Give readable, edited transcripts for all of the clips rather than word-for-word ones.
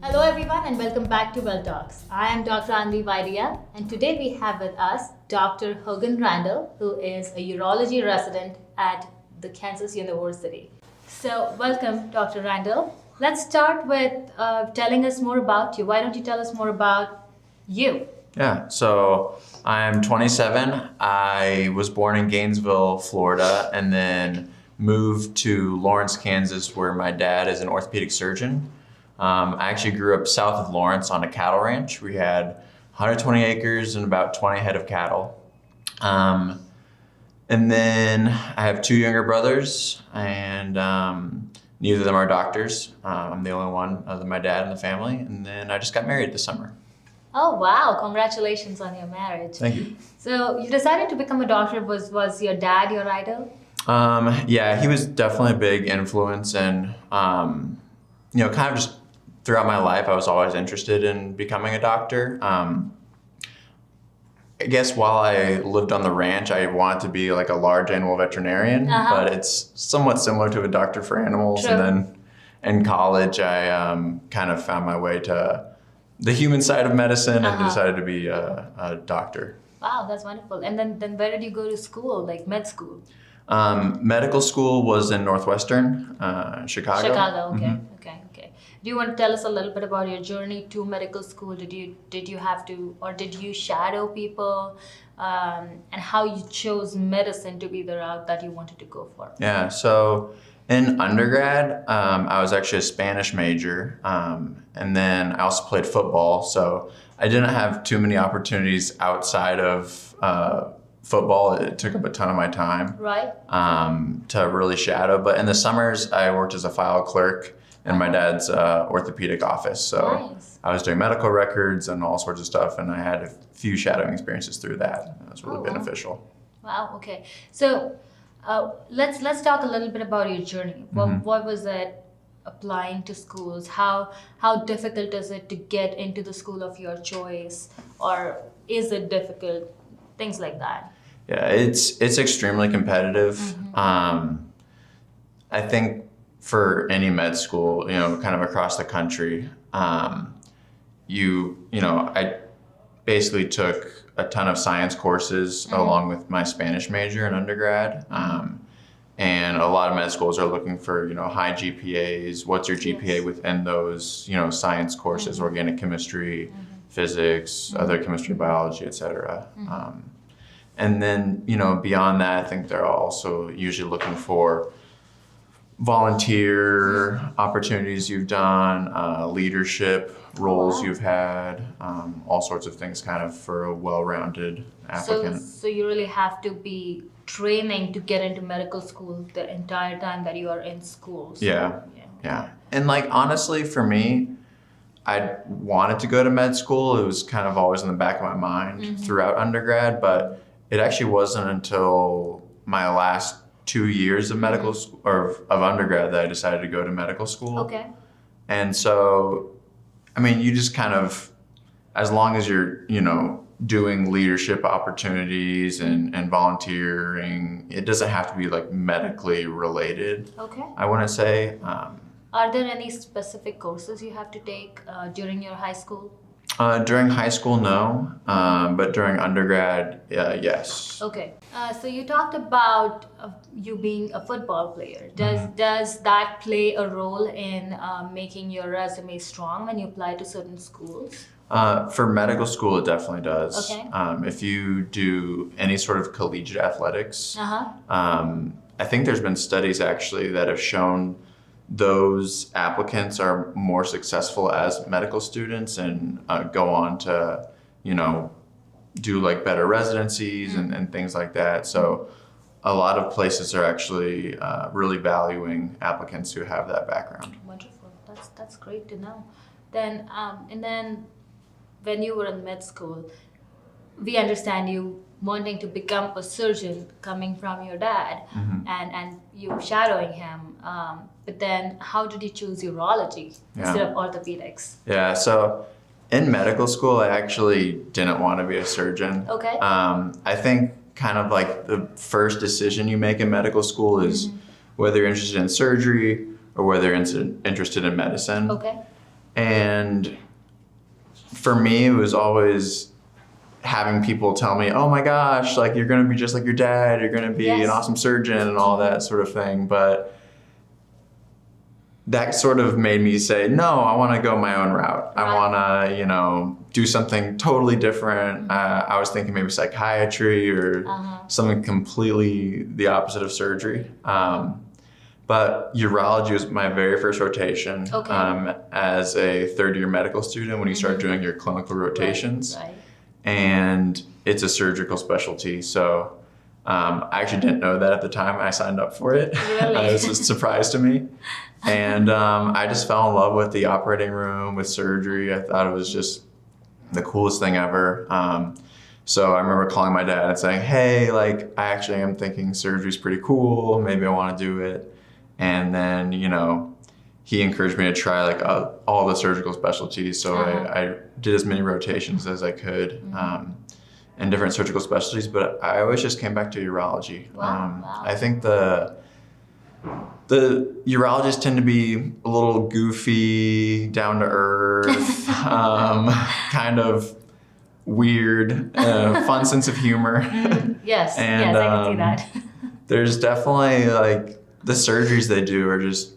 Hello everyone and welcome back to Well Talks. I am Dr. Anvi Vaidia and today we have with us Dr. Hogan Randall, who is a urology resident at the Kansas University. So welcome Dr. Randall. Let's start with telling us more about you. Why don't you tell us more about you? Yeah, so I'm 27. I was born in Gainesville, Florida, and then moved to Lawrence, Kansas, where my dad is an orthopedic surgeon. I actually grew up south of Lawrence on a cattle ranch. We had 120 acres and about 20 head of cattle. And then I have two younger brothers, and neither of them are doctors. I'm the only one other than my dad in the family. And then I just got married this summer. Oh wow, congratulations on your marriage. Thank you. So you decided to become a doctor. Was your dad your idol? Yeah, he was definitely a big influence, and kind of just throughout my life, I was always interested in becoming a doctor. I guess while I lived on the ranch, I wanted to be like a large animal veterinarian, but it's somewhat similar to a doctor for animals. True. And then in college, I kind of found my way to the human side of medicine and decided to be a doctor. Wow, that's wonderful. And then where did you go to school, like med school? Medical school was in Northwestern, Chicago. Chicago, okay, okay. Do you want to tell us a little bit about your journey to medical school? Did you have to, or did you shadow people, and how you chose medicine to be the route that you wanted to go for? Yeah, so in undergrad, I was actually a Spanish major, and then I also played football. So I didn't have too many opportunities outside of football. It took up a ton of my time, right? To really shadow. But in the summers, I worked as a file clerk in my dad's orthopedic office. So nice. I was doing medical records and all sorts of stuff, and I had a few shadowing experiences through that. It was really beneficial. Wow. Okay. So let's talk a little bit about your journey. What was it applying to schools? How difficult is it to get into the school of your choice, or is it difficult? Things like that. Yeah, it's extremely competitive. I think for any med school, kind of across the country, I basically took a ton of science courses along with my Spanish major in undergrad. And a lot of med schools are looking for, high GPAs. What's your GPA within those, science courses, organic chemistry, physics, other chemistry, biology, et cetera. And then, beyond that, I think they're also usually looking for volunteer opportunities you've done, leadership roles you've had, all sorts of things kind of for a well-rounded applicant. So you really have to be training to get into medical school the entire time that you are in school. So, yeah. And honestly, for me, I wanted to go to med school. It was kind of always in the back of my mind throughout undergrad, but it actually wasn't until my last 2 years of medical school, or of undergrad, that I decided to go to medical school. Okay. And so, you just kind of, as long as you're, doing leadership opportunities and volunteering, it doesn't have to be medically related. Okay. I wouldn't say. Are there any specific courses you have to take during your high school? During high school, no, but during undergrad, yes. Okay, so you talked about you being a football player. Does that play a role in making your resume strong when you apply to certain schools? For medical school, it definitely does. Okay. If you do any sort of collegiate athletics, I think there's been studies actually that have shown those applicants are more successful as medical students and go on to, do better residencies and things like that. So a lot of places are actually really valuing applicants who have that background. Wonderful. That's great to know. Then and then when you were in med school, we understand you wanting to become a surgeon coming from your dad and you shadowing him. But then how did you choose urology instead of orthopedics? Yeah, so in medical school, I actually didn't want to be a surgeon. Okay. I think kind of the first decision you make in medical school is whether you're interested in surgery or whether you're interested in medicine. Okay. And for me, it was always having people tell me, oh my gosh, like you're going to be just like your dad, you're going to be an awesome surgeon and all that sort of thing. But that sort of made me say, no, I want to go my own route. I want to, you know, do something totally different. I was thinking maybe psychiatry or something completely the opposite of surgery. But urology was my very first rotation as a third-year medical student when you start doing your clinical rotations. Right. And it's a surgical specialty. So I actually didn't know that at the time I signed up for it. Really? It was a surprise to me. And I just fell in love with the operating room, with surgery. I thought it was just the coolest thing ever. So I remember calling my dad and saying, hey, like, I actually am thinking surgery's pretty cool. Maybe I want to do it. And then, you know, he encouraged me to try like all the surgical specialties. So I did as many rotations as I could in different surgical specialties, but I always just came back to urology. Wow. I think the urologists tend to be a little goofy, down to earth, kind of weird, fun sense of humor. Yes, and, yes, I can see that. There's definitely like the surgeries they do are just,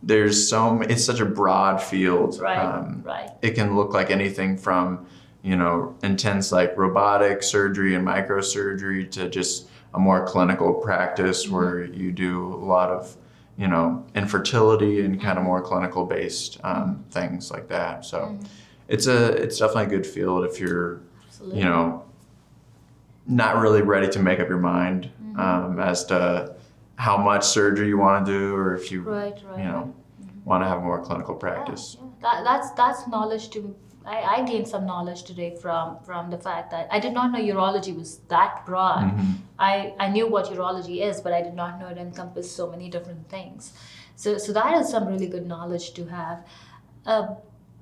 it's such a broad field. Right. It can look like anything from, you know, intense like robotic surgery and microsurgery to just a more clinical practice where you do a lot of, you know, infertility and kind of more clinical based things like that. So it's definitely a good field if you're, you know, not really ready to make up your mind as to how much surgery you want to do, or if you, you know, want to have more clinical practice. Yeah. That's knowledge to. I gained some knowledge today from the fact that I did not know urology was that broad. I knew what urology is, but I did not know it encompassed so many different things. So that is some really good knowledge to have.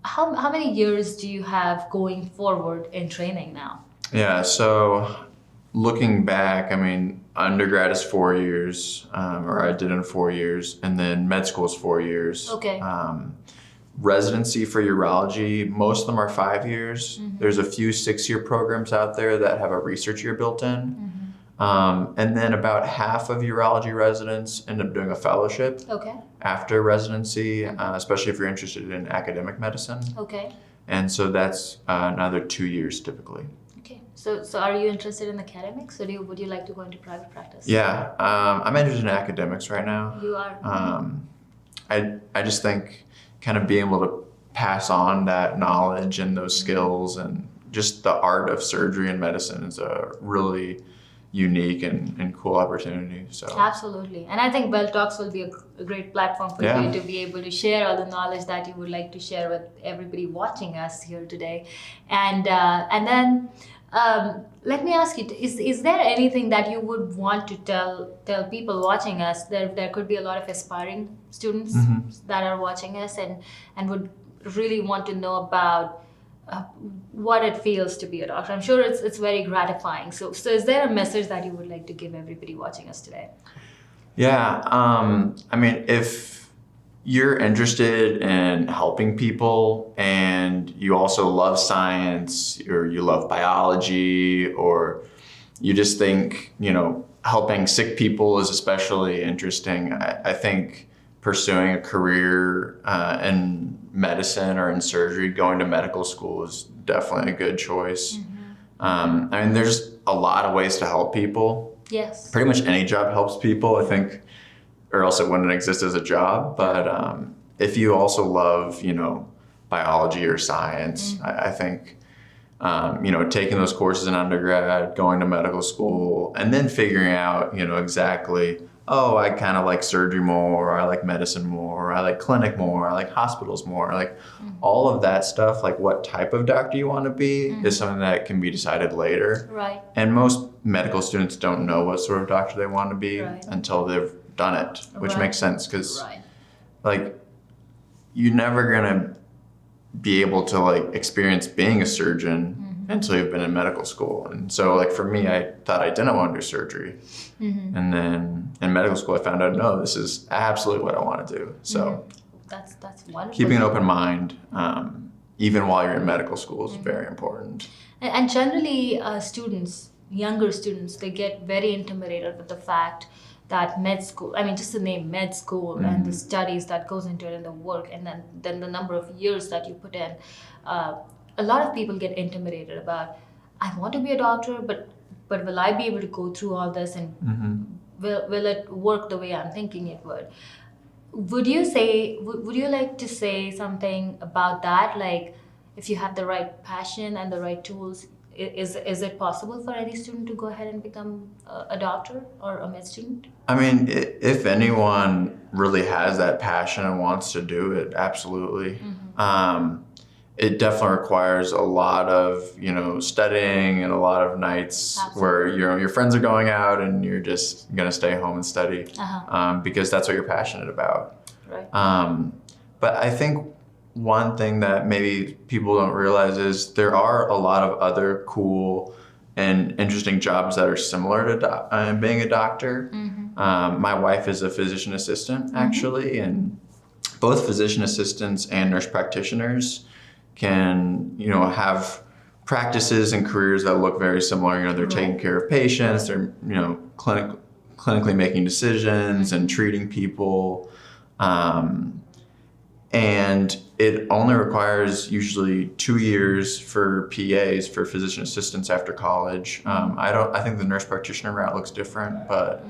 How many years do you have going forward in training now? Yeah, so looking back, I mean, undergrad is 4 years, or I did in 4 years, and then med school is 4 years. Okay. Residency for urology, most of them are 5 years. There's a few 6-year programs out there that have a research year built in. And then about half of urology residents end up doing a fellowship after residency, especially if you're interested in academic medicine. And so that's another 2 years typically. So are you interested in academics, or would you like to go into private practice? Yeah, I'm interested in academics right now. You are? I just think kind of being able to pass on that knowledge and those skills and just the art of surgery and medicine is a really unique and cool opportunity. So absolutely. And I think Bell Talks will be a great platform for you to be able to share all the knowledge that you would like to share with everybody watching us here today. And then let me ask you, is there anything that you would want to tell people watching us? There could be a lot of aspiring students that are watching us and would really want to know about what it feels to be a doctor. I'm sure it's very gratifying. So is there a message that you would like to give everybody watching us today? Yeah, I mean, if you're interested in helping people and you also love science, or you love biology, or you just think, you know, helping sick people is especially interesting, I think pursuing a career in medicine or in surgery, going to medical school is definitely a good choice. I mean, there's a lot of ways to help people. Yes. Pretty much any job helps people, I think, or else it wouldn't exist as a job. But if you also love, you know, biology or science, I think, you know, taking those courses in undergrad, going to medical school, and then figuring out, you know, exactly, oh, I kind of like surgery more, or I like medicine more, or I like clinic more, or I like hospitals more. Like all of that stuff, like what type of doctor you want to be is something that can be decided later. Right. And most medical students don't know what sort of doctor they want to be until they've done it, which makes sense because like you're never gonna be able to like experience being a surgeon until you've been in medical school. And so like for me, I thought I didn't want to do surgery. And then in medical school, I found out, no, this is absolutely what I want to do. So That's wonderful. Keeping an open mind, even while you're in medical school, is very important. And generally, younger students, they get very intimidated with the fact that med school, I mean, just the name med school and the studies that goes into it and the work, and then the number of years that you put in. A lot of people get intimidated about, I want to be a doctor, but will I be able to go through all this, and will it work the way I'm thinking it would? Would you like to say something about that? Like, if you have the right passion and the right tools, is it possible for any student to go ahead and become a doctor or a med student? I mean, if anyone really has that passion and wants to do it, absolutely. It definitely requires a lot of, studying and a lot of nights where, your friends are going out and you're just going to stay home and study because that's what you're passionate about. Right. But I think one thing that maybe people don't realize is there are a lot of other cool and interesting jobs that are similar to being a doctor. My wife is a physician assistant, actually, and both physician assistants and nurse practitioners can, have practices and careers that look very similar. They're taking care of patients, they're, clinically making decisions and treating people. And it only requires usually 2 years for PAs, for physician assistants after college. I think the nurse practitioner route looks different, but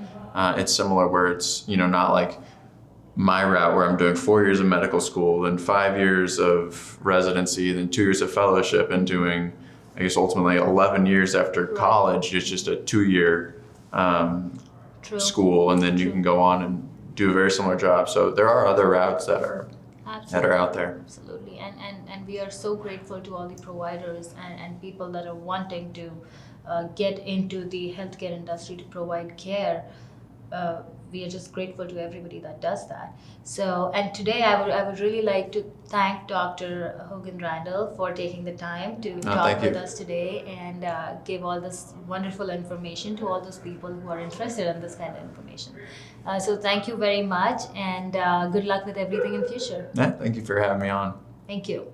it's similar where it's, not like my route where I'm doing 4 years of medical school, then 5 years of residency, then 2 years of fellowship, and doing, I guess, ultimately 11 years after college. It's just a 2-year school, and then you can go on and do a very similar job. So there are other routes that are out there. Absolutely. And we are so grateful to all the providers and people that are wanting to get into the healthcare industry to provide care. We are just grateful to everybody that does that. So, and today I would really like to thank Dr. Hogan Randall for taking the time to talk with us today and give all this wonderful information to all those people who are interested in this kind of information. So thank you very much, and good luck with everything in future. Yeah, thank you for having me on. Thank you.